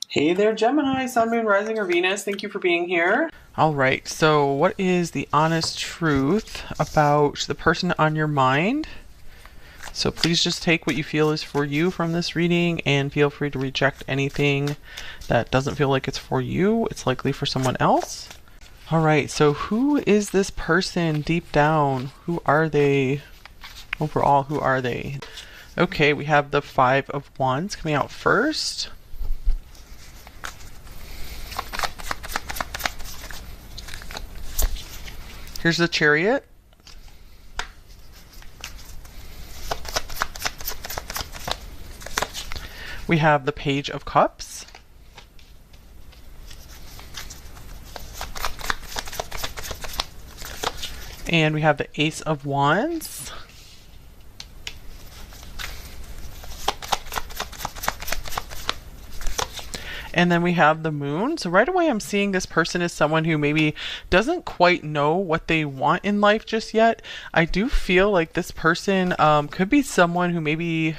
Hey there, Gemini, Sun, Moon, Rising, or Venus. Thank you for being here. All right, so what is the honest truth about the person on your mind? So please just take what you feel is for you from this reading and feel free to reject anything that doesn't feel like it's for you. It's likely for someone else. All right, so who is this person deep down? Who are they? Overall, who are they? Okay, we have the Five of Wands coming out first. Here's the Chariot. We have the Page of Cups. And we have the Ace of Wands. And then we have the Moon. So right away I'm seeing this person is someone who maybe doesn't quite know what they want in life just yet. I do feel like this person could be someone who maybe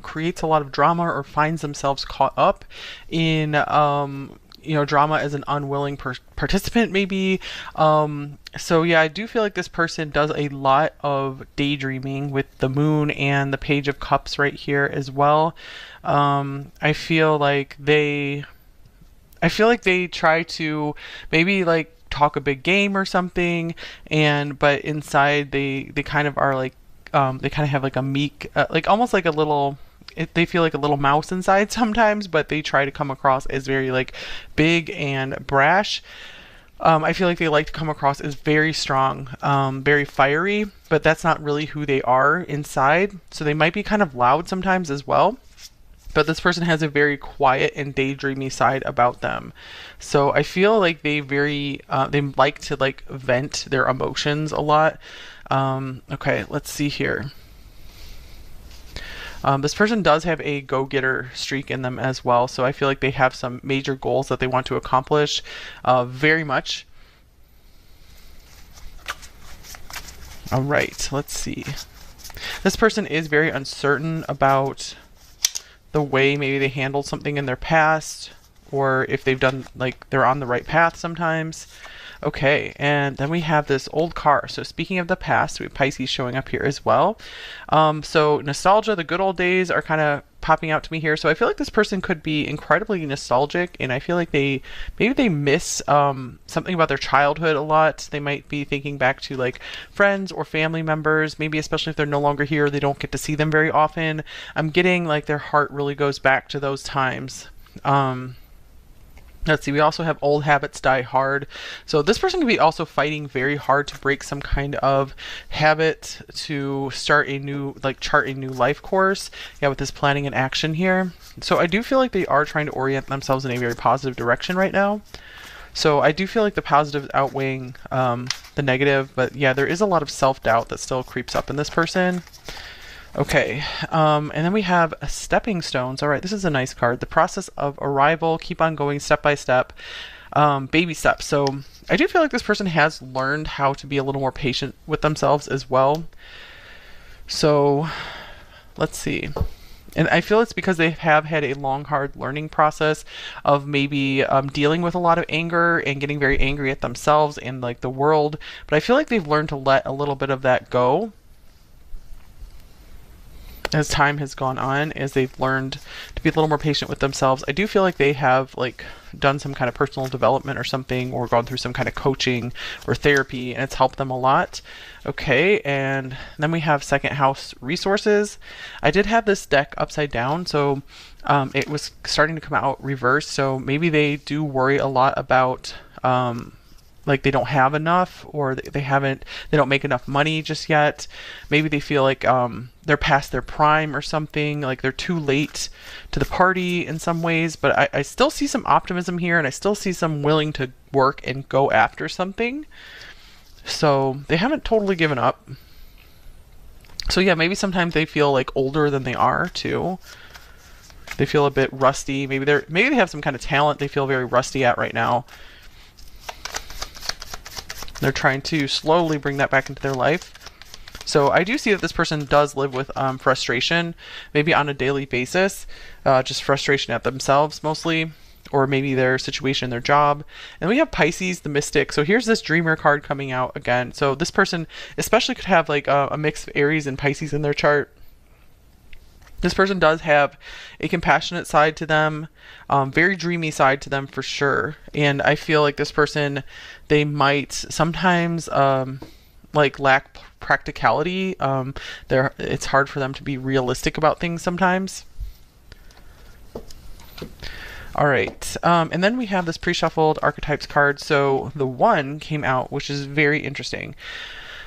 creates a lot of drama or finds themselves caught up in drama as an unwilling participant maybe. So yeah, I do feel like this person does a lot of daydreaming with the Moon and the Page of Cups right here as well. I feel like they try to maybe like talk a big game or something, but inside they kind of are like they kind of have like a meek, like almost like a little. They feel like a little mouse inside sometimes, but they try to come across as very like big and brash. I feel like they like to come across as very strong, very fiery, but that's not really who they are inside. So they might be kind of loud sometimes as well. But this person has a very quiet and daydreamy side about them. So I feel like they like to like vent their emotions a lot. Okay, let's see here. This person does have a go-getter streak in them as well, so I feel like they have some major goals that they want to accomplish very much. All right, let's see. This person is very uncertain about the way maybe they handled something in their past, or if they've done, like, they're on the right path sometimes. Okay, and then we have this old car. So speaking of the past, we have Pisces showing up here as well. So nostalgia, the good old days are kind of popping out to me here. So I feel like this person could be incredibly nostalgic, and I feel like maybe they miss something about their childhood a lot. They might be thinking back to like friends or family members, maybe especially if they're no longer here, they don't get to see them very often. I'm getting like their heart really goes back to those times. Let's see, we also have old habits die hard. So this person could be also fighting very hard to break some kind of habit to start a new, like chart a new life course. Yeah, with this planning and action here. So I do feel like they are trying to orient themselves in a very positive direction right now. So I do feel like the positive is outweighing the negative, but yeah, there is a lot of self-doubt that still creeps up in this person. Okay, and then we have stepping stones. All right, this is a nice card. The process of arrival, keep on going step by step, baby steps. So I do feel like this person has learned how to be a little more patient with themselves as well. So let's see. And I feel it's because they have had a long, hard learning process of maybe dealing with a lot of anger and getting very angry at themselves and like the world. But I feel like they've learned to let a little bit of that go as time has gone on, as they've learned to be a little more patient with themselves. I do feel like they have like done some kind of personal development or something, or gone through some kind of coaching or therapy, and it's helped them a lot. Okay, and then we have second house resources. I did have this deck upside down, so it was starting to come out reversed, so maybe they do worry a lot about like they don't have enough, or they don't make enough money just yet. Maybe they feel like they're past their prime or something, like they're too late to the party in some ways. But I still see some optimism here, and I still see some willing to work and go after something. So they haven't totally given up. So yeah, maybe sometimes they feel like older than they are too. They feel a bit rusty. Maybe they have some kind of talent they feel very rusty at right now. They're trying to slowly bring that back into their life. So I do see that this person does live with frustration, maybe on a daily basis, just frustration at themselves mostly. or maybe their situation, their job. And we have Pisces, the mystic. So here's this dreamer card coming out again. So this person especially could have like a mix of Aries and Pisces in their chart. This person does have a compassionate side to them, very dreamy side to them for sure. And I feel like this person, they might sometimes like lack practicality. It's hard for them to be realistic about things sometimes. All right, and then we have this pre-shuffled archetypes card. So the one came out, which is very interesting.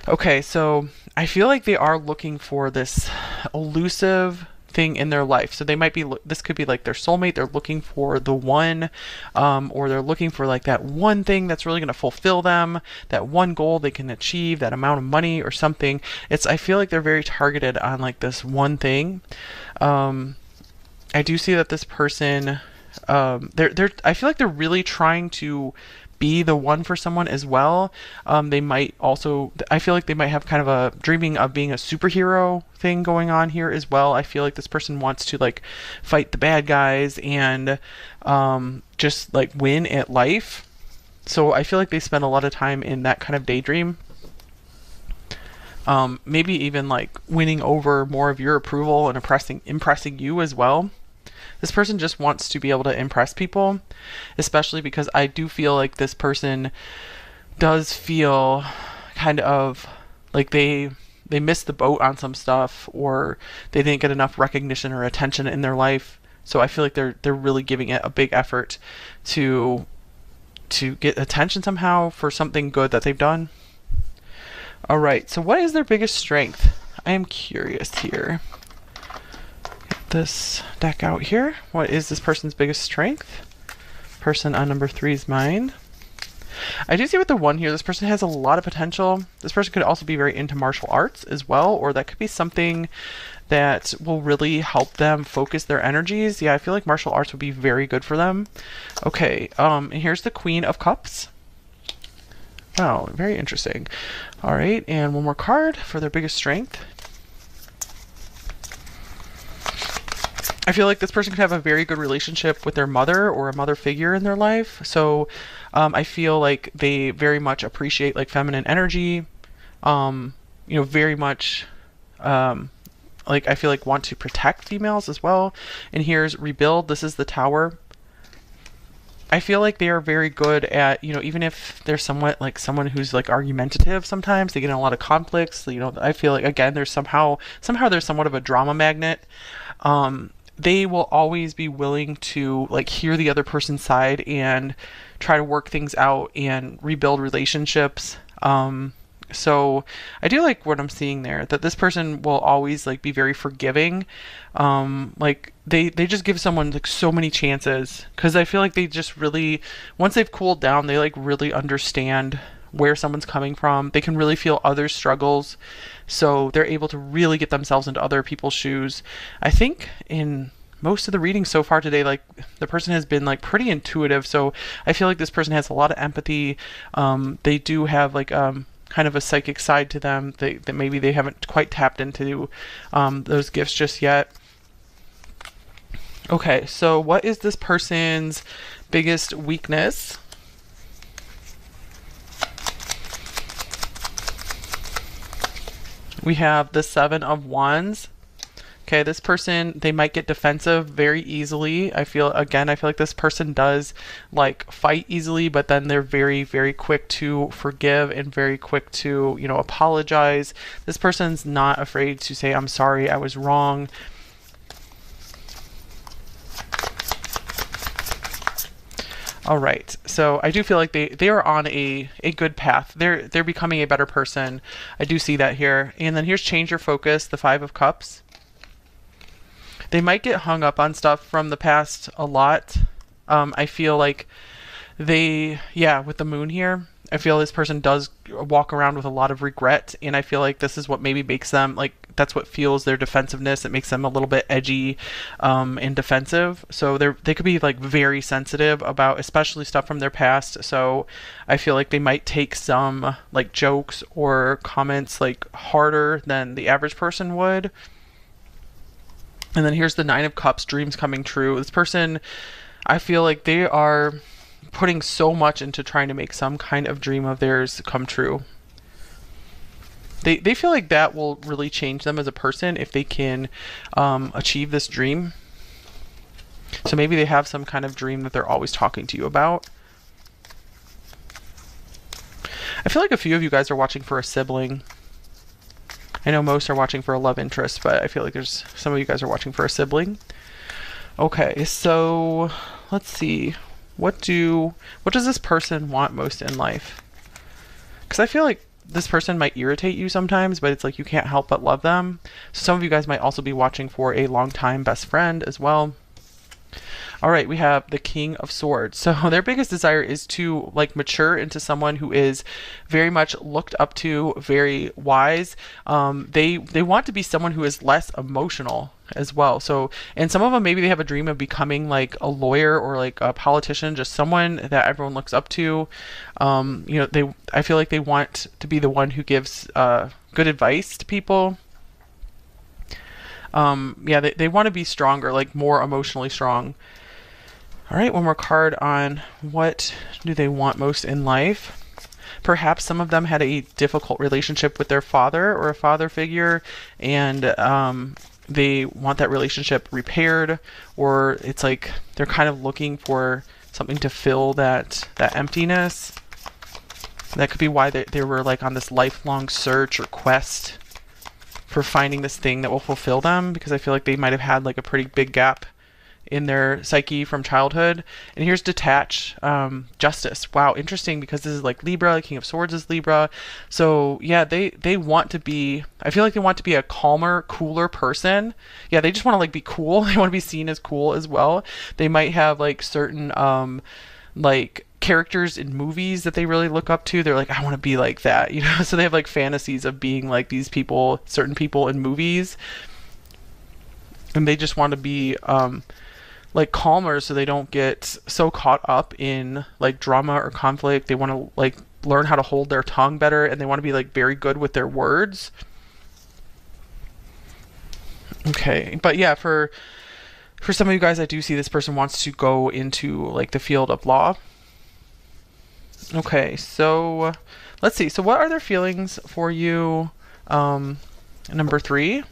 Okay, so I feel like they are looking for this elusive thing in their life. So they might be, this could be like their soulmate. They're looking for the one, or they're looking for like that one thing that's really going to fulfill them, that one goal they can achieve, that amount of money or something. I feel like they're very targeted on like this one thing. I do see that this person, I feel like they're really trying to be the one for someone as well. They might also, I feel like they might have kind of a dreaming of being a superhero thing going on here as well. I feel like this person wants to like fight the bad guys and just like win at life. So I feel like they spend a lot of time in that kind of daydream. Maybe even like winning over more of your approval and impressing you as well. This person just wants to be able to impress people, especially because I do feel like this person does feel kind of like they missed the boat on some stuff, or they didn't get enough recognition or attention in their life. So I feel like they're really giving it a big effort to get attention somehow for something good that they've done. All right, so what is their biggest strength? I am curious here. This deck out here. What is this person's biggest strength? Person on number 3's mind. I do see with the one here, this person has a lot of potential. This person could also be very into martial arts as well, or that could be something that will really help them focus their energies. Yeah, I feel like martial arts would be very good for them. Okay, and here's the Queen of Cups. Wow, very interesting. All right, and one more card for their biggest strength. I feel like this person could have a very good relationship with their mother or a mother figure in their life. So I feel like they very much appreciate like feminine energy, very much like I feel like want to protect females as well. And here's rebuild. This is the Tower. I feel like they are very good at, even if they're somewhat like someone who's like argumentative sometimes, they get in a lot of conflicts. I feel like, again, there's somehow there's somewhat of a drama magnet. They will always be willing to like hear the other person's side and try to work things out and rebuild relationships. So I do like what I'm seeing there, that this person will always like be very forgiving. Like they just give someone like so many chances, because I feel like they just really, once they've cooled down, they like really understand where someone's coming from. They can really feel others' struggles, so they're able to really get themselves into other people's shoes. I think in most of the readings so far today, like the person has been like pretty intuitive, so I feel like this person has a lot of empathy. They do have like kind of a psychic side to them that maybe they haven't quite tapped into those gifts just yet. Okay, so what is this person's biggest weakness? We have the Seven of Wands. Okay, this person, they might get defensive very easily. I feel like this person does like fight easily, but then they're very, very quick to forgive and very quick to, apologize. This person's not afraid to say, I'm sorry, I was wrong. All right, so I do feel like they are on a good path. They're becoming a better person. I do see that here. And then here's change your focus, the Five of Cups. They might get hung up on stuff from the past a lot. I feel like with the moon here, I feel this person does walk around with a lot of regret, and I feel like this is what maybe makes them, like, that's what fuels their defensiveness. It makes them a little bit edgy and defensive. So they could be like very sensitive about especially stuff from their past. So I feel like they might take some like jokes or comments like harder than the average person would. And then here's the Nine of Cups, dreams coming true. This person, I feel like they are putting so much into trying to make some kind of dream of theirs come true. They feel like that will really change them as a person if they can achieve this dream. So maybe they have some kind of dream that they're always talking to you about. I feel like a few of you guys are watching for a sibling. I know most are watching for a love interest, but I feel like there's some of you guys are watching for a sibling. Okay, so let's see. What does this person want most in life? Because I feel like this person might irritate you sometimes, but it's like you can't help but love them. So some of you guys might also be watching for a longtime best friend as well. All right, we have the King of Swords. So their biggest desire is to like mature into someone who is very much looked up to, very wise. They want to be someone who is less emotional as well. So, and some of them, maybe they have a dream of becoming like a lawyer or like a politician, just someone that everyone looks up to. I feel like they want to be the one who gives good advice to people. They want to be stronger, like more emotionally strong. All right, one more card on what do they want most in life. Perhaps some of them had a difficult relationship with their father or a father figure, and they want that relationship repaired, or it's like they're kind of looking for something to fill that emptiness. That could be why they were like on this lifelong search or quest for finding this thing that will fulfill them, because I feel like they might have had like a pretty big gap in their psyche from childhood. And here's detach, justice. Wow, interesting, because this is like Libra. King of Swords is Libra. So yeah, they want to be, I feel like they want to be a calmer, cooler person. Yeah, they just want to like be cool. They want to be seen as cool as well. They might have like certain like characters in movies that they really look up to. They're like, I want to be like that, you know. So they have like fantasies of being like these people, certain people in movies, and they just want to be like calmer, so they don't get so caught up in like drama or conflict. They want to like learn how to hold their tongue better, and they want to be like very good with their words. Okay, but yeah, for some of you guys, I do see this person wants to go into like the field of law. Okay, so let's see. So what are their feelings for you? Number 3. What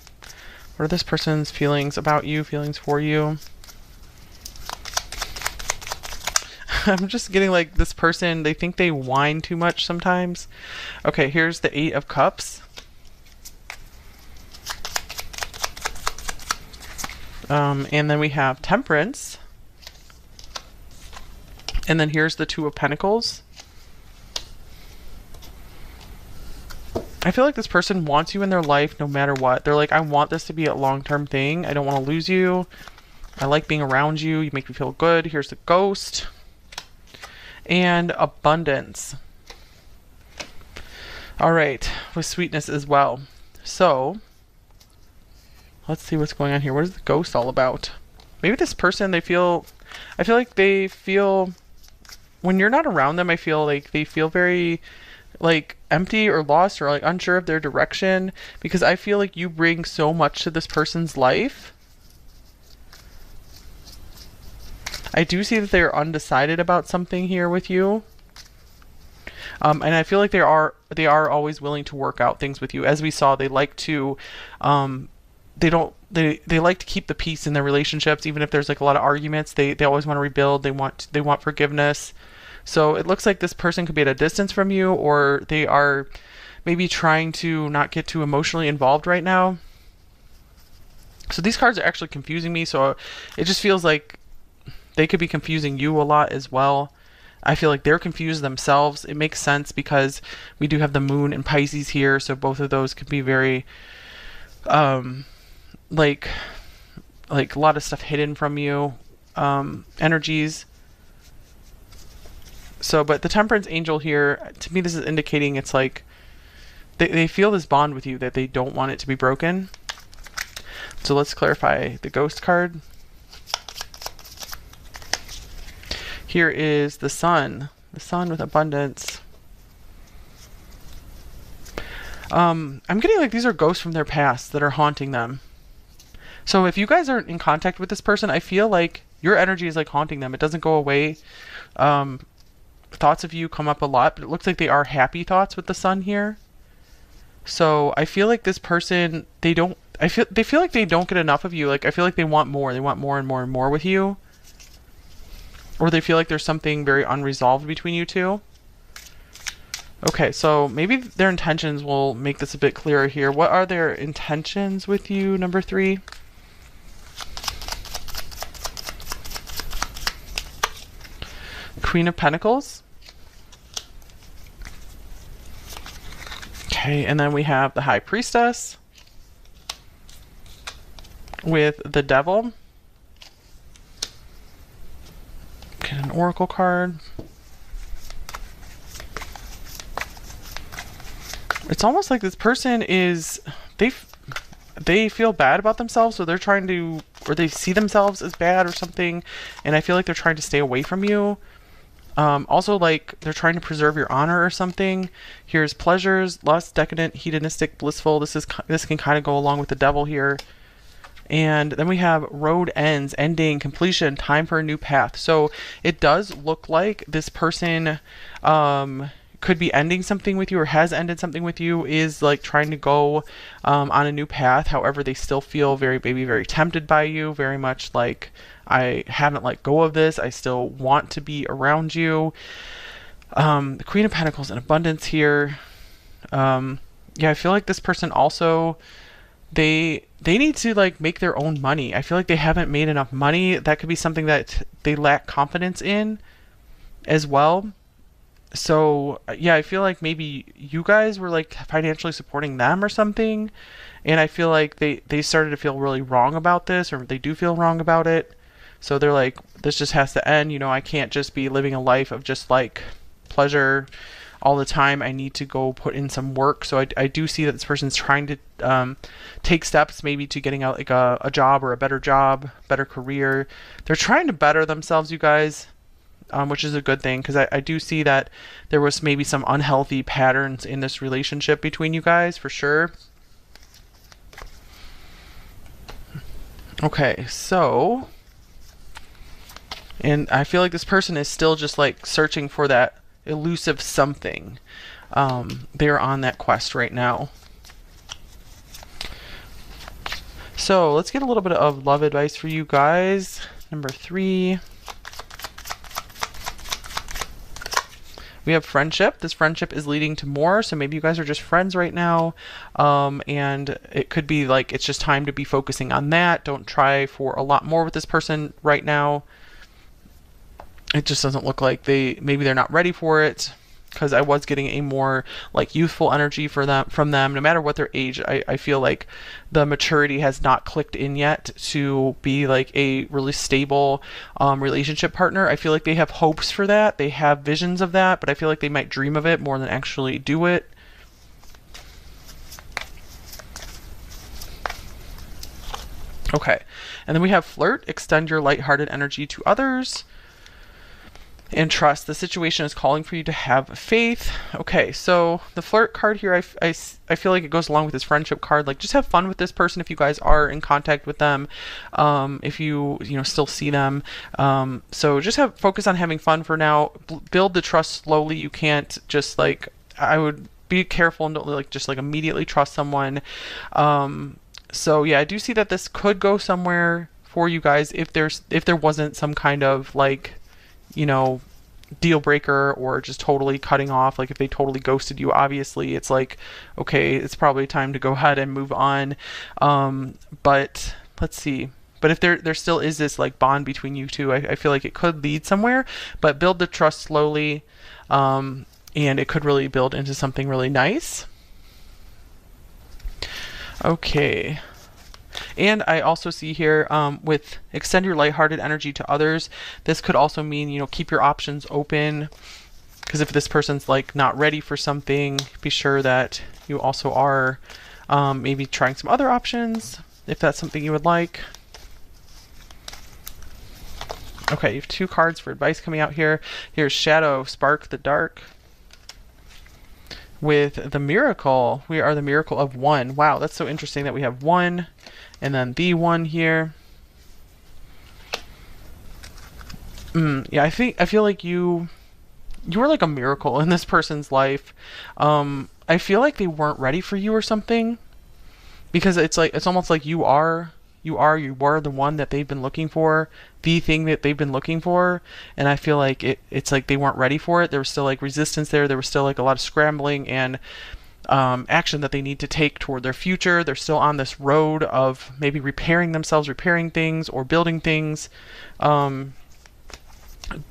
are this person's feelings about you, feelings for you? I'm just getting like this person, they think they whine too much sometimes. Okay, here's the 8 of Cups. And then we have Temperance. And then here's the 2 of Pentacles. I feel like this person wants you in their life no matter what. They're like, I want this to be a long-term thing. I don't want to lose you. I like being around you. You make me feel good. Here's the Ghost. And Abundance. All right, with sweetness as well. So let's see what's going on here. What is the Ghost all about? Maybe this person, I feel like they feel, when you're not around them, I feel like they feel very like empty or lost or like unsure of their direction, because I feel like you bring so much to this person's life. I do see that they're undecided about something here with you. And I feel like they are always willing to work out things with you. As we saw, they like to they like to keep the peace in their relationships, even if there's like a lot of arguments. They always want to rebuild. They want forgiveness. So it looks like this person could be at a distance from you, or they are maybe trying to not get too emotionally involved right now. So these cards are actually confusing me. So it just feels like they could be confusing you a lot as well. I feel like they're confused themselves. It makes sense because we do have the Moon and Pisces here. So both of those could be very, like a lot of stuff hidden from you, energies. So, but the Temperance Angel here, to me, this is indicating it's like they feel this bond with you that they don't want it to be broken. So let's clarify the Ghost card. Here is the Sun with Abundance. I'm getting like these are ghosts from their past that are haunting them. So if you guys aren't in contact with this person, I feel like your energy is like haunting them. It doesn't go away. Thoughts of you come up a lot, but it looks like they are happy thoughts with the sun here. So I feel like this person, they feel like they don't get enough of you. Like I feel like they want more. They want more and more and more with you. Or they feel like there's something very unresolved between you two. Okay, so maybe their intentions will make this a bit clearer here. What are their intentions with you, number 3? Queen of Pentacles. Okay, and then we have the High Priestess with the Devil. Get an Oracle card. It's almost like this person is, they feel bad about themselves, so they're trying to, or they see themselves as bad or something, and I feel like they're trying to stay away from you. Also, like, they're trying to preserve your honor or something. Here's pleasures, lust, decadent, hedonistic, blissful. This can kind of go along with the Devil here. And then we have road ends, ending, completion, time for a new path. So it does look like this person could be ending something with you or has ended something with you, is like trying to go on a new path. However, they still feel very tempted by you, very much like, I haven't let go of this. I still want to be around you. The Queen of Pentacles and abundance here. Yeah, I feel like this person also, they need to like make their own money. I feel like they haven't made enough money. That could be something that they lack confidence in as well. So yeah, I feel like maybe you guys were like financially supporting them or something, and I feel like they started to feel really wrong about this, or they do feel wrong about it. So they're like, this just has to end. You know, I can't just be living a life of just like pleasure all the time. I need to go put in some work. So I do see that this person's trying to take steps maybe to getting out like a job or a better job, better career. They're trying to better themselves, you guys. Which is a good thing, because I do see that there was maybe some unhealthy patterns in this relationship between you guys, for sure. Okay, so, and I feel like this person is still just like searching for that elusive something. They're on that quest right now. So let's get a little bit of love advice for you guys. Number 3. We have friendship. This friendship is leading to more, so maybe you guys are just friends right now, and it could be like it's just time to be focusing on that. Don't try for a lot more with this person right now. It just doesn't look like maybe they're not ready for it, because I was getting a more like youthful energy from them, no matter what their age. I feel like the maturity has not clicked in yet to be like a really stable relationship partner. I feel like they have hopes for that. They have visions of that, but I feel like they might dream of it more than actually do it. Okay, and then we have flirt, extend your lighthearted energy to others. And trust. The situation is calling for you to have faith. Okay, so the flirt card here, I feel like it goes along with this friendship card. Like, just have fun with this person if you guys are in contact with them. If you still see them. So just focus on having fun for now. Build the trust slowly. You can't just like, I would be careful and don't like just like immediately trust someone. So yeah, I do see that this could go somewhere for you guys if there wasn't some kind of like, deal breaker, or just totally cutting off. Like if they totally ghosted you, obviously it's like, okay, it's probably time to go ahead and move on. But let's see. But if there still is this like bond between you two, I feel like it could lead somewhere, but build the trust slowly. And it could really build into something really nice. Okay. And I also see here with extend your lighthearted energy to others. This could also mean, keep your options open, because if this person's like not ready for something, be sure that you also are maybe trying some other options if that's something you would like. Okay, you have 2 cards for advice coming out here. Here's Shadow, Spark the Dark. With the Miracle, we are the Miracle of 1. Wow, that's so interesting that we have 1 and then the 1 here. Yeah, I feel like you were like a miracle in this person's life. I feel like they weren't ready for you or something, because it's almost like you were the one that they've been looking for, the thing that they've been looking for. And I feel like it's like they weren't ready for it. There was still like resistance there. There was still like a lot of scrambling and action that they need to take toward their future. They're still on this road of maybe repairing themselves, repairing things, or building things. Um,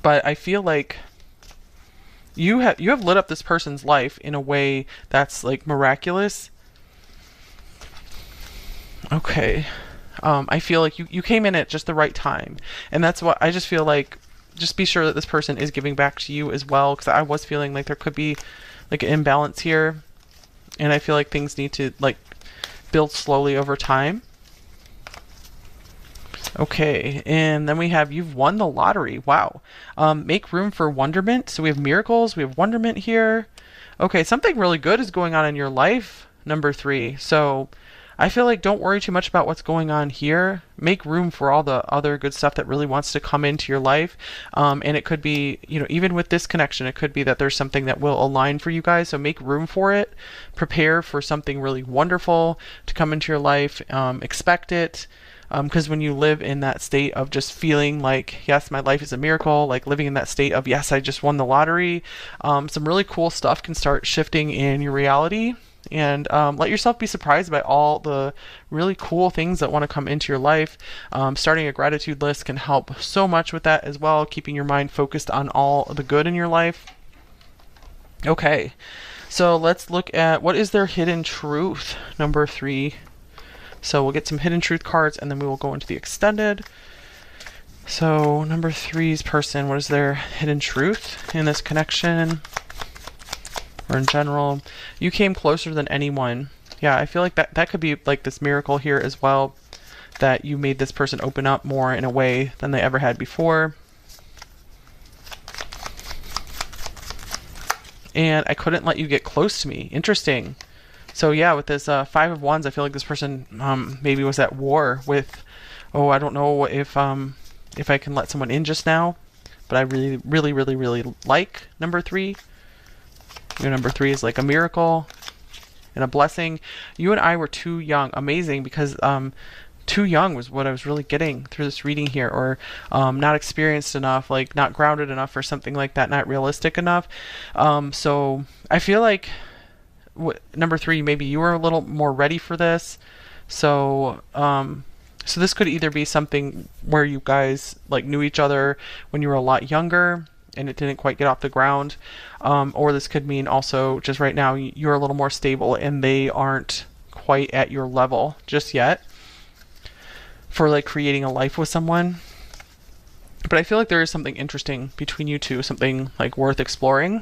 but I feel like you have lit up this person's life in a way that's like miraculous. Okay. I feel like you came in at just the right time. And that's what I just feel like. Just be sure that this person is giving back to you as well, because I was feeling like there could be like an imbalance here. And I feel like things need to like build slowly over time. Okay, and then we have you've won the lottery. Wow. Make room for wonderment. So we have miracles, we have wonderment here. Okay, something really good is going on in your life, number three. So I feel like don't worry too much about what's going on here. Make room for all the other good stuff that really wants to come into your life. And it could be, even with this connection, it could be that there's something that will align for you guys. So make room for it. Prepare for something really wonderful to come into your life. Expect it. Because when you live in that state of just feeling like, yes, my life is a miracle, like living in that state of, yes, I just won the lottery, some really cool stuff can start shifting in your reality. And let yourself be surprised by all the really cool things that want to come into your life. Starting a gratitude list can help so much with that as well, keeping your mind focused on all the good in your life. Okay, so let's look at what is their hidden truth, number three. So we'll get some hidden truth cards and then we will go into the extended. So number three's person, what is their hidden truth in this connection or in general? You came closer than anyone. Yeah, I feel like that could be like this miracle here as well, that you made this person open up more in a way than they ever had before. And I couldn't let you get close to me. Interesting. So yeah, with this Five of Wands, I feel like this person maybe was at war with, oh, I don't know if I can let someone in just now, but I really, really, really, really like number three. Number three is like a miracle and a blessing. You and I were too young. Amazing, because too young was what I was really getting through this reading here, or not experienced enough, like not grounded enough or something like that, not realistic enough. So I feel like number three, maybe you were a little more ready for this. So so this could either be something where you guys like knew each other when you were a lot younger and it didn't quite get off the ground, or this could mean also just right now you're a little more stable and they aren't quite at your level just yet for like creating a life with someone. But I feel like there is something interesting between you two, something like worth exploring.